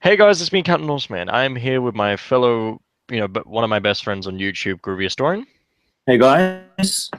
Hey guys, it's me, Captain Norseman. I'm here with my fellow, but one of my best friends on YouTube, Groovy Historian. Hey guys.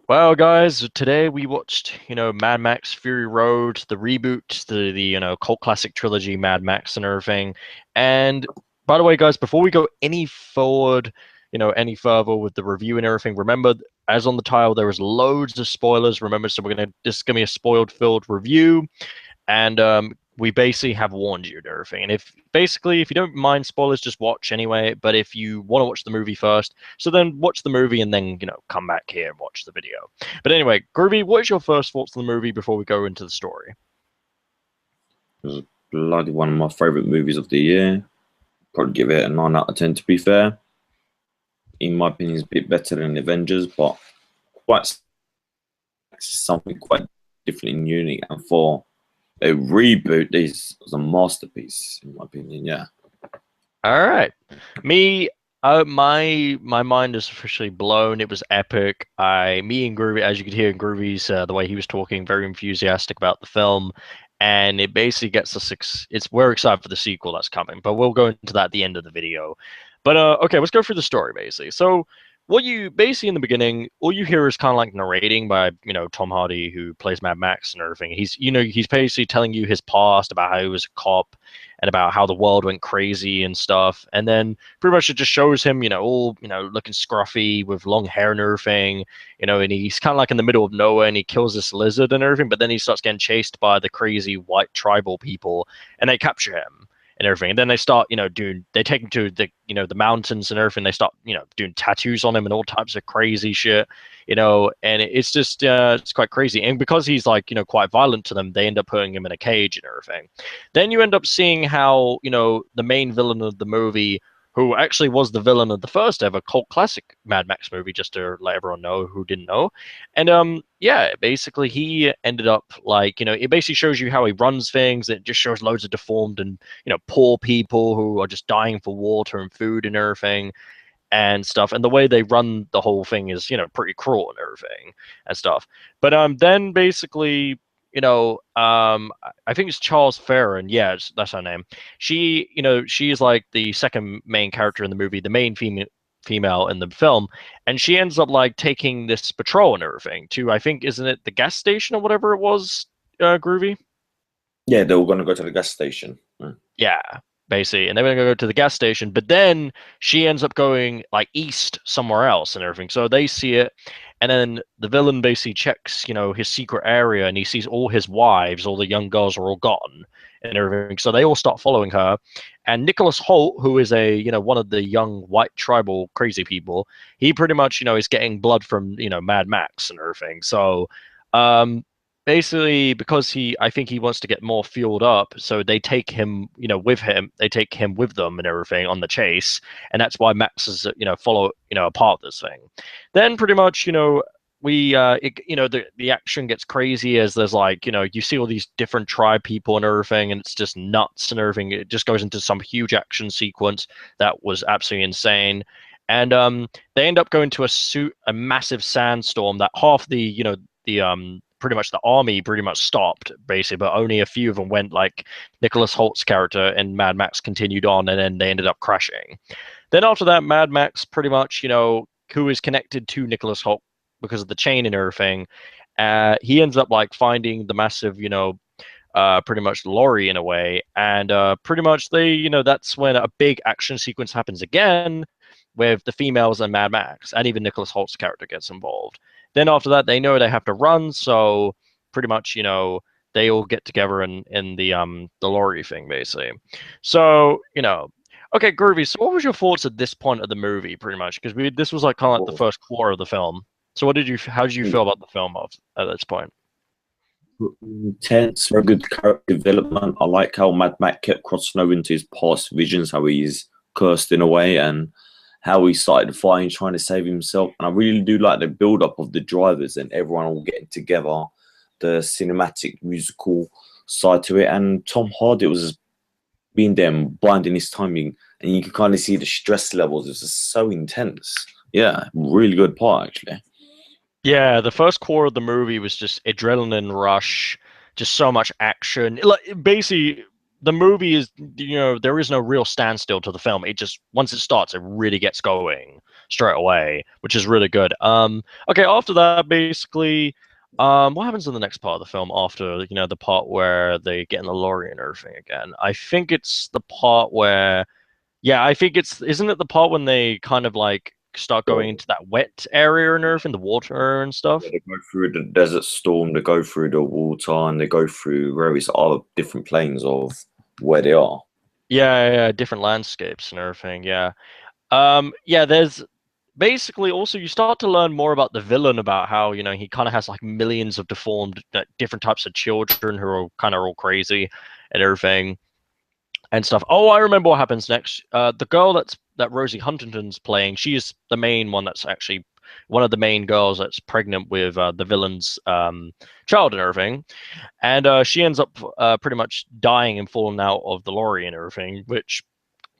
Well, guys, today we watched, Mad Max Fury Road, the reboot, the cult classic trilogy, Mad Max and everything. And by the way, guys, before we go any forward, any further with the review and everything, remember, as on the title, there is loads of spoilers. Remember, so this is gonna be a spoiled-filled review. And we basically have warned you and everything. And if you don't mind spoilers, just watch anyway. But if you want to watch the movie first, so then watch the movie and then come back here and watch the video. But anyway, Groovy, what is your first thoughts on the movie before we go into the story? It was bloody one of my favorite movies of the year. Probably give it a 9 out of 10 to be fair. In my opinion, it's a bit better than Avengers, but quite something quite different and unique. And for a reboot, this was a masterpiece, in my opinion. Yeah. All right, me. My mind is officially blown. It was epic. Me and Groovy, as you could hear in Groovy's the way he was talking, very enthusiastic about the film, and it basically gets us. We're excited for the sequel that's coming, but we'll go into that at the end of the video. But okay, let's go through the story basically. So what you basically in the beginning, all you hear is kind of like narrating by Tom Hardy who plays Mad Max and everything. He's basically telling you his past about how he was a cop and about how the world went crazy and stuff. And then pretty much it just shows him, all, looking scruffy with long hair and everything, and he's kind of like in the middle of nowhere and he kills this lizard and everything. But then he starts getting chased by the crazy white tribal people and they capture him and everything. And then they start, they take him to the mountains and everything. They start, doing tattoos on him and all types of crazy shit, and it's just, it's quite crazy. And because he's like, quite violent to them, they end up putting him in a cage and everything. Then you end up seeing how, the main villain of the movie, who actually was the villain of the first ever cult classic Mad Max movie, just to let everyone know who didn't know. And yeah, basically he ended up like, it basically shows you how he runs things. It just shows loads of deformed and, poor people who are just dying for water and food and everything and stuff. And the way they run the whole thing is, pretty cruel and everything and stuff. But then basically, I think it's Charles Theron. Yeah, that's her name. She, she is like the second main character in the movie, the main female in the film, and she ends up like taking this patrol and everything to, I think, isn't it the gas station or whatever it was, Groovy? Yeah, they were going to go to the gas station. Yeah, basically. And they were gonna go to the gas station, but then she ends up going like east somewhere else and everything. So they see it, and then the villain basically checks, his secret area, and he sees all his wives, all the young girls are all gone and everything. So they all start following her. And Nicholas Holt, who is a, one of the young white tribal crazy people, he pretty much, is getting blood from, Mad Max and everything. So basically because I think he wants to get more fueled up, so they take him, they take him with them and everything on the chase, and that's why Max is, follow, a part of this thing. Then pretty much, the action gets crazy as there's like, you see all these different tribe people and everything, and it's just nuts and everything. It just goes into some huge action sequence that was absolutely insane. And they end up going to a massive sandstorm that half the, the pretty much the army pretty much stopped basically, but only a few of them went, like Nicholas Holt's character and Mad Max continued on, and then they ended up crashing. Then after that, Mad Max pretty much, who is connected to Nicholas Holt because of the chain and everything, he ends up like finding the massive, pretty much lorry in a way, and pretty much that's when a big action sequence happens again with the females and Mad Max, and even Nicholas Holt's character gets involved. Then after that, they know they have to run, so pretty much, they all get together in the lorry thing basically. So, okay, Groovy. So, what was your thoughts at this point of the movie, pretty much? Because this was like kind of like the Well, first quarter of the film. So, how did you feel about the film at this point? intense, very good character development. I like how Mad Max kept crossing over into his past visions, how he's cursed in a way, and how he started fighting, trying to save himself. And I really do like the build up of the drivers and everyone all getting together, the cinematic musical side to it. And Tom Hardy was being there and blinding his timing, and you could kind of see the stress levels. It was just so intense. Yeah, really good part actually. Yeah, the first core of the movie was just adrenaline rush, just so much action. Like basically, the movie is, there is no real standstill to the film. It just, once it starts, it really gets going straight away, which is really good. Okay, after that, basically, what happens in the next part of the film after, the part where they get in the lorry and everything again? I think it's the part where, yeah, I think isn't it the part when they kind of like start going So, into that wet area and everything, the water and yeah, stuff? they go through the desert storm, they go through the water, and they go through various other different planes of where they are. Yeah, yeah, yeah, different landscapes and everything. Yeah. Yeah, there's basically also you start to learn more about the villain, about how, he kind of has like millions of deformed different types of children who are kind of all crazy and everything and stuff. Oh, I remember what happens next. The girl that Rosie Huntington's playing, she's the main one that's actually one of the main girls that's pregnant with the villain's child and everything. And she ends up pretty much dying and falling out of the lorry and everything, which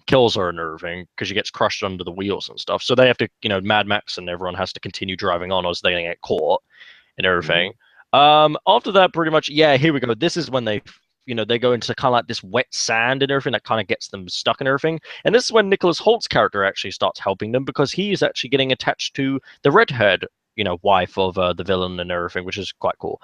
kills her and everything because she gets crushed under the wheels and stuff. So they have to, Mad Max and everyone has to continue driving on, or else they're gonna get caught and everything. After that, pretty much, yeah, here we go. This is when they go into kind of like this wet sand and everything that kind of gets them stuck and everything. And this is when Nicholas Holt's character actually starts helping them because he's actually getting attached to the redhead, wife of the villain and everything, which is quite cool.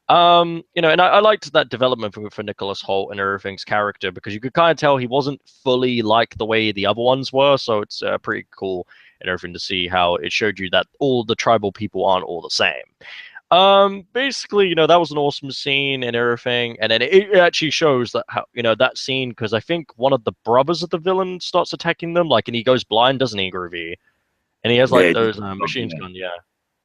And I liked that development for Nicholas Holt and everything's character because you could kind of tell he wasn't fully like the way the other ones were. So it's pretty cool and everything to see how it showed you that all the tribal people aren't all the same. Basically, that was an awesome scene and everything, and then it actually shows that how that scene because I think one of the brothers of the villain starts attacking them, like, and he goes blind, doesn't he, Groovy? And he has Yeah, like those machines yeah. gun, And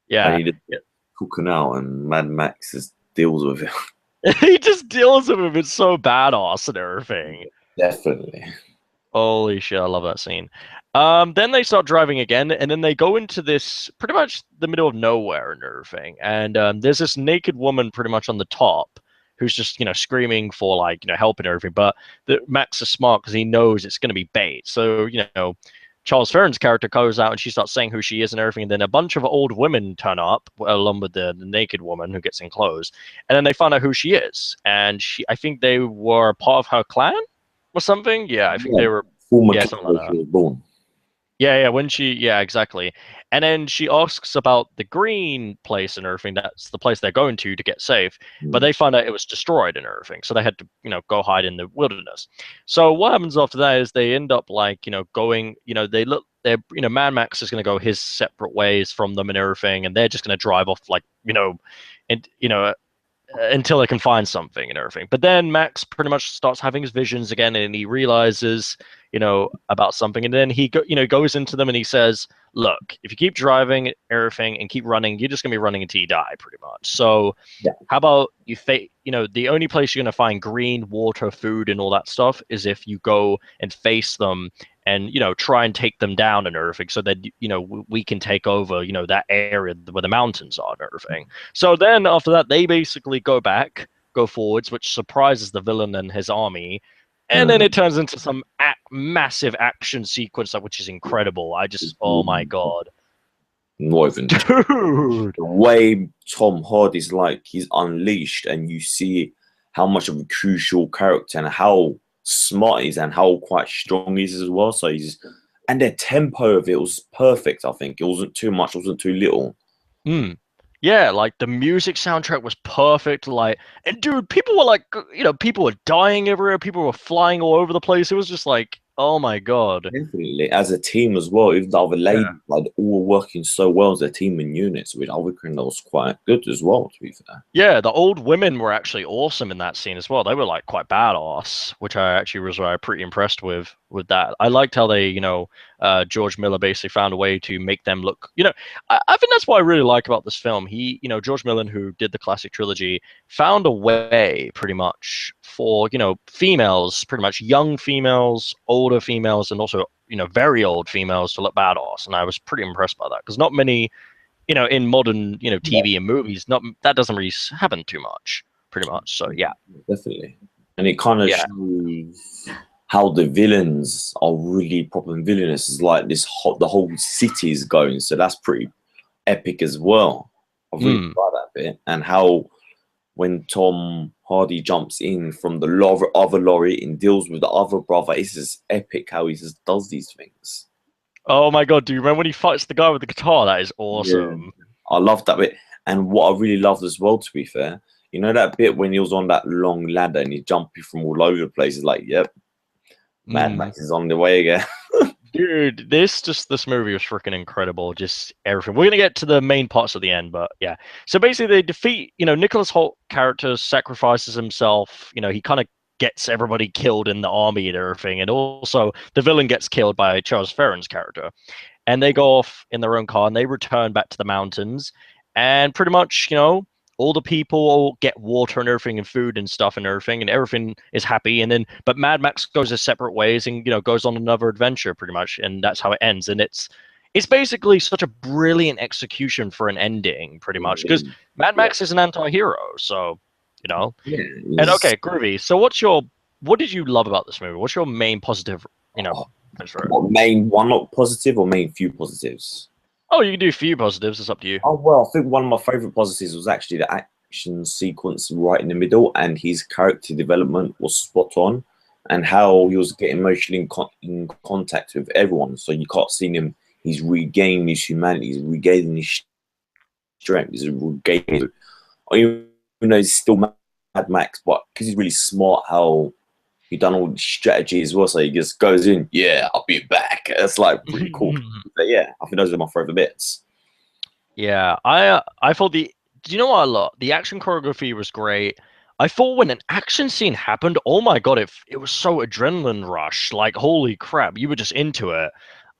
yeah. he just cooking out, and Mad Max just deals with it. He just deals with him. It's so badass and everything. Definitely. Holy shit, I love that scene. Then they start driving again, and then they go into this pretty much the middle of nowhere and everything. And there's this naked woman pretty much on the top who's just, screaming for like, help and everything. But Max is smart because he knows it's going to be bait. So, Charles Ferron's character goes out and she starts saying who she is and everything. And then a bunch of old women turn up along with the naked woman who gets in clothes. And then they find out who she is. And I think they were part of her clan or something. Yeah, I think Yeah, they were. former Yeah, clan something like where that. she was born. Yeah, yeah. Yeah, exactly. And then she asks about the green place and everything. That's the place they're going to get safe. But Mm. they find out it was destroyed and everything, so they had to, go hide in the wilderness. So what happens after that is they end up like, going. They look. They're, Mad Max is going to go his separate ways from them and everything, and they're just going to drive off like, and until they can find something and everything. But then Max pretty much starts having his visions again, and he realizes, about something, and then goes into them and he says, "Look, if you keep driving everything and keep running, you're just gonna be running until you die, pretty much. So, Yeah. how about the only place you're gonna find green water, food, and all that stuff is if you go and face them." And try and take them down and everything, so that we can take over that area where the mountains are and everything. So then after that, they basically go forwards, which surprises the villain and his army. And then Mm. it turns into some massive action sequence, which is incredible. Oh my God. Not even Dude. the way Tom Hardy's like he's unleashed, and you see how much of a crucial character and how smart he is and how quite strong he is as well. So and the tempo of it was perfect. I think it wasn't too much, it wasn't too little. Mm. Yeah, like the music soundtrack was perfect. Like, and dude, people were like, people were dying everywhere. People were flying all over the place. It was just like, oh my God. Definitely, as a team as well. Even the other Yeah. ladies, like all working so well as a team in units, which I reckon that was quite good as well. To be fair, Yeah, the old women were actually awesome in that scene as well. They were like quite badass, which I actually was pretty impressed with that. I liked how they, George Miller basically found a way to make them look, I think that's what I really like about this film. He, George Miller, who did the classic trilogy, found a way pretty much for, females, pretty much young females, older females, and also, very old females to look badass. And I was pretty impressed by that because not many in modern, yeah, TV and movies, not that doesn't really happen too much, pretty much. So yeah, definitely, and it kind of yeah, shows how the villains are really proper villainous. It's like the whole city is going, so that's pretty epic as well. I really mm, like that bit, and how when Tom Hardy jumps in from the other lorry and deals with the other brother. It's just epic how he just does these things. Oh my God, do you remember when he fights the guy with the guitar? That is Yeah, awesome. I love that bit. And what I really loved as well, to be fair, you know that bit when he was on that long ladder and he's jumping from all over the place. It's like, yep, Mad Mm. Max is on the way again. Dude, this movie was freaking incredible. Just everything. We're gonna get to the main parts at the end, but yeah. So basically, they defeat. Nicholas Holt character sacrifices himself. He kind of gets everybody killed in the army and everything, and also the villain gets killed by Charles Theron's character. And they go off in their own car and they return back to the mountains, and pretty much all the people get water and everything and food and stuff and everything is happy. And then but Mad Max goes his separate ways and goes on another adventure pretty much, and that's how it ends. And it's basically such a brilliant execution for an ending pretty much, because Mad Yeah, Max is an anti-hero. So you know yeah. and okay, Groovy, so what did you love about this movie? What's your main positive things for it? What, main one not positive or main few positives? Oh, you can do a few positives. It's up to you. Oh well, I think one of my favorite positives was actually the action sequence right in the middle, and his character development was spot on, and how he was getting emotionally in contact with everyone. So you can't see him; he's regaining his humanity, he's regaining his strength, he's regaining. Even though he's still Mad Max, but because he's really smart, how he done all the strategy as well. So he just goes in, yeah, I'll be back. That's like really cool. But yeah, I think those are my favorite bits. Yeah, I thought do you know what I love? The action choreography was great. I thought when an action scene happened, oh my God, it was so adrenaline rush. Like holy crap, you were just into it.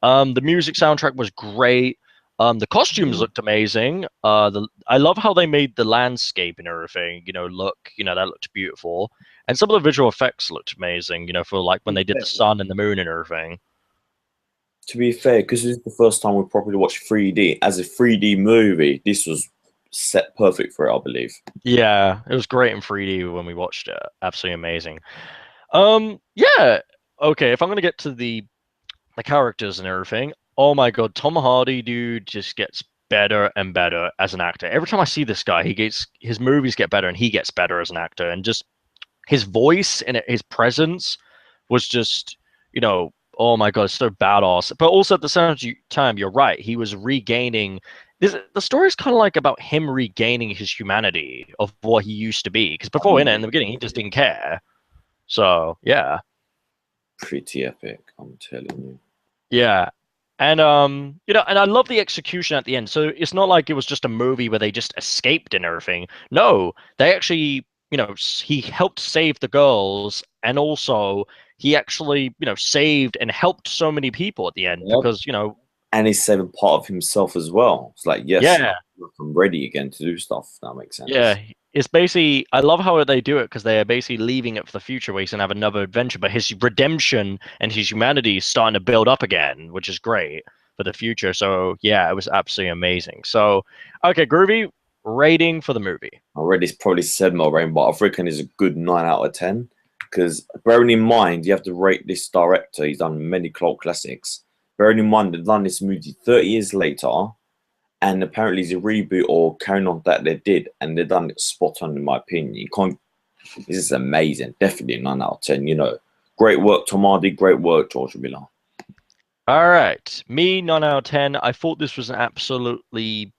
The music soundtrack was great. The costumes looked amazing. I love how they made the landscape and everything, that looked beautiful. And some of the visual effects looked amazing, for like when they did the sun and the moon and everything. To be fair, because this is the first time we properly watched 3D as a 3D movie, this was set perfect for it, I believe. Yeah, it was great in 3D when we watched it. Absolutely amazing. Yeah. Okay, if I'm gonna get to the characters and everything, oh my God, Tom Hardy, dude, just gets better and better as an actor. Every time I see this guy, his movies get better and he gets better as an actor, and just his voice and his presence was just, oh my God, so badass. But also at the same time, you're right, he was regaining. The story is kind of like about him regaining his humanity of what he used to be. Because before in the beginning, he just didn't care. So yeah. Pretty epic, I'm telling you. Yeah. And and I love the execution at the end. So it's not like it was just a movie where they just escaped and everything. No, they actually, he helped save the girls, and also he actually, saved and helped so many people at the end Yep. because, And he's saving part of himself as well. It's like, yes, yeah, I'm ready again to do stuff. That makes yeah, sense. it's basically, I love how they do it because they are basically leaving it for the future where he's gonna have another adventure, but his redemption and his humanity is starting to build up again, which is great for the future. So yeah, it was absolutely amazing. So okay, Groovy, rating for the movie. I already probably said my rating, but I reckon it's a good 9 out of 10. Because bearing in mind, you have to rate this director. He's done many cult classics. Bearing in mind, they've done this movie 30 years later, and apparently it's a reboot or carrying on that they did, and they've done it spot on, in my opinion. You can't. This is amazing. Definitely 9 out of 10. Great work, Tom Hardy. Great work, George Miller. All right, me 9 out of 10. I thought this was an absolutely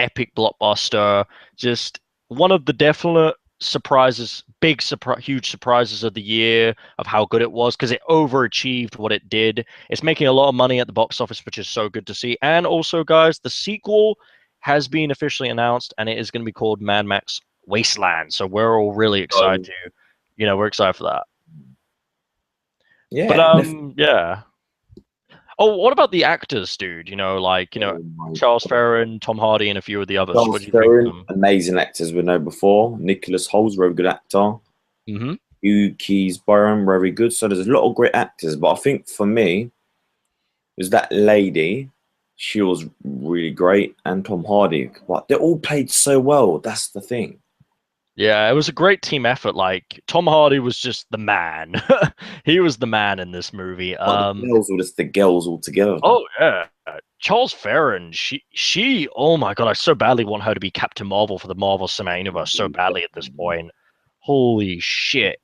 epic blockbuster. Just one of the definite surprises, huge surprises of the year of how good it was because it overachieved what it did. It's making a lot of money at the box office, which is so good to see. And also, guys, the sequel has been officially announced, and it is going to be called Mad Max Wasteland. So we're all really excited So, to, we're excited for that. But yeah, definitely. yeah. Oh, what about the actors, dude? Oh my Charles God. Theron, Tom Hardy, and a few of the others. What Charles do you think of Theron, them? amazing actors we know before. Nicholas Holt's very good actor. Hmm. Hugh Keys Byron, very good. So there's a lot of great actors, but I think for me, it was that lady. She was really great, and Tom Hardy. But they all played so well. That's the thing. Yeah, it was a great team effort. Like Tom Hardy was just the man. He was the man in this movie. But the girls were just the girls all together. Oh yeah, Charles Theron, oh my God, I so badly want her to be Captain Marvel for the Marvel Cinematic Universe so badly at this point. Holy shit.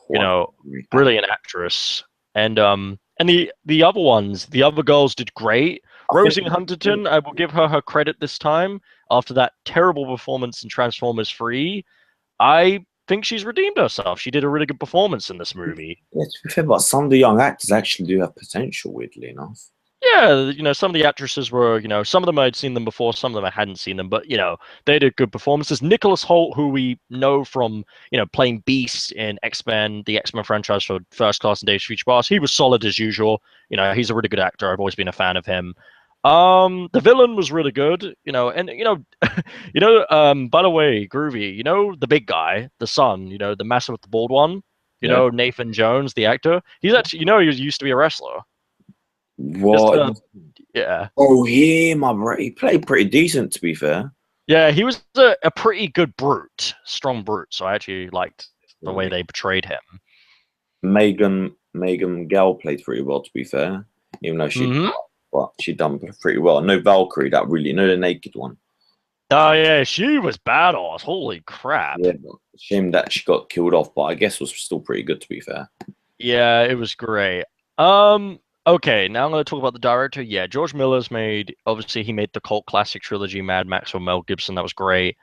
You Quite know, great actor. brilliant actress. And the other ones, the other girls did great. I think Rosie Huntington, I will give her her credit this time after that terrible performance in Transformers 3. I think she's redeemed herself. She did a really good performance in this movie. yeah, to be fair, but some of the young actors actually do have potential, weirdly enough. Yeah, some of the actresses were, some of them I'd seen them before, some of them I hadn't seen them, but they did good performances. Nicholas Hoult, who we know from, playing Beast in X-Men, the X-Men franchise for First Class and Days of Future Past, he was solid as usual. He's a really good actor. I've always been a fan of him. The villain was really good, and by the way, Groovy, the big guy, the son, the massive with the bald one, Yeah. Nathan Jones, the actor. He's actually, he used to be a wrestler. Just What? yeah. Oh, him, my bro. He played pretty decent, to be fair. Yeah, he was a pretty good brute, strong brute. So I actually liked the way Right. they portrayed him. Megan Gall played pretty well, to be fair, even though Hmm. she done pretty well. No Valkyrie, that really, no, the naked one. Oh yeah, she was badass. Holy crap. Yeah, but shame that she got killed off, but I guess was still pretty good, to be fair. Yeah, it was great. Okay, now I'm gonna talk about the director. Yeah, George Miller's obviously he made the cult classic trilogy Mad Max with Mel Gibson. That was great.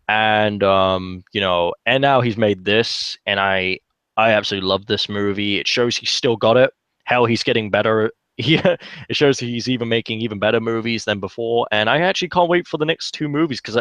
And and now he's made this, and I absolutely love this movie. It shows he's still got it. Hell, he's getting better. Yeah, it shows he's even making even better movies than before, and I actually can't wait for the next two movies because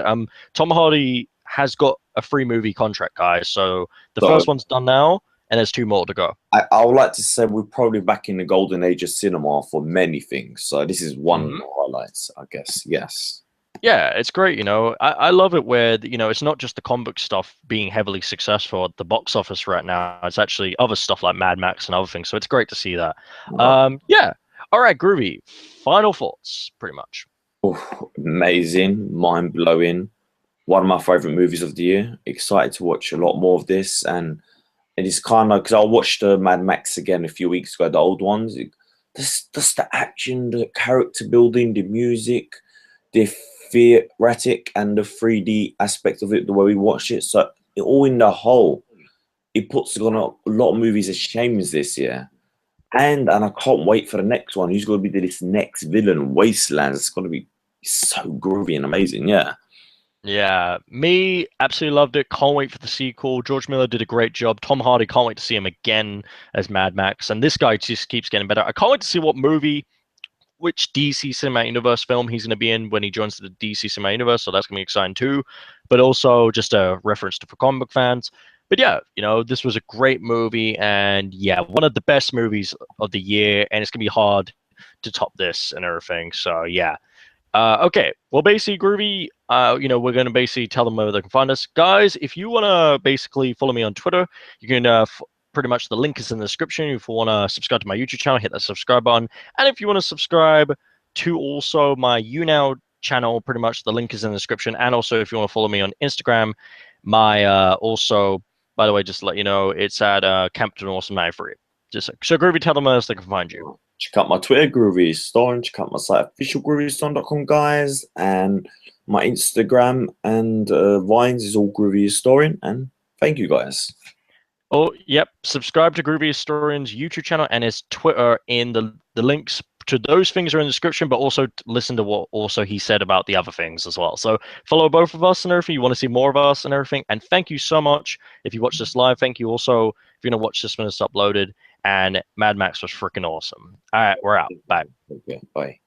Tom Hardy has got a free movie contract, guys. So the So first one's done now, and there's two more to go. I would like to say we're probably back in the golden age of cinema for many things. So this is one of Mhm. the highlights, I guess. Yes. Yeah, it's great. I love it where, it's not just the comic book stuff being heavily successful at the box office right now. It's actually other stuff like Mad Max and other things. So it's great to see that. Yeah. All right, Groovy. Final thoughts, pretty much. Amazing, mind blowing. One of my favorite movies of the year. Excited to watch a lot more of this, and it's kind of because I watched Mad Max again a few weeks ago, the old ones. Just the action, the character building, the music, the theoretic and the 3D aspect of it, the way we watch it. So all in the whole, it puts on a lot of movies as shames this year. And I can't wait for the next one. Who's going to be this next villain? Wastelands. It's going to be so groovy and amazing. Yeah. Yeah, me absolutely loved it. Can't wait for the sequel. George Miller did a great job. Tom Hardy, can't wait to see him again as Mad Max. And this guy just keeps getting better. I can't wait to see which DC Cinematic Universe film he's going to be in when he joins the DC Cinematic Universe. So that's going to be exciting too. But also just a reference to for comic book fans. But yeah, this was a great movie, and yeah, one of the best movies of the year, and it's going to be hard to top this and everything. So yeah. Okay, well, basically, Groovy, we're going to basically tell them where they can find us. Guys, if you want to basically follow me on Twitter, you can pretty much the link is in the description. If you want to subscribe to my YouTube channel, hit that subscribe button. And if you want to subscribe to also my Younow channel, pretty much the link is in the description. And also, if you want to follow me on Instagram, my also, by the way, just to let you know, it's at Captain Awesome 93. Just so Groovy, tell them where else they can find you. Check out my Twitter, Groovy Historian. Check out my site, officialgroovyhistorian.com, guys. And my Instagram and Vines is all Groovy Historian. And thank you, guys. Oh, yep. Subscribe to Groovy Historian's YouTube channel and his Twitter in the links to those things are in the description, but also listen to what also he said about the other things as well. So follow both of us and everything. You want to see more of us and everything. And thank you so much. If you watch this live, thank you also if you're going to watch this when it's uploaded. And Mad Max was freaking awesome. All right, we're out. Bye. Okay, bye.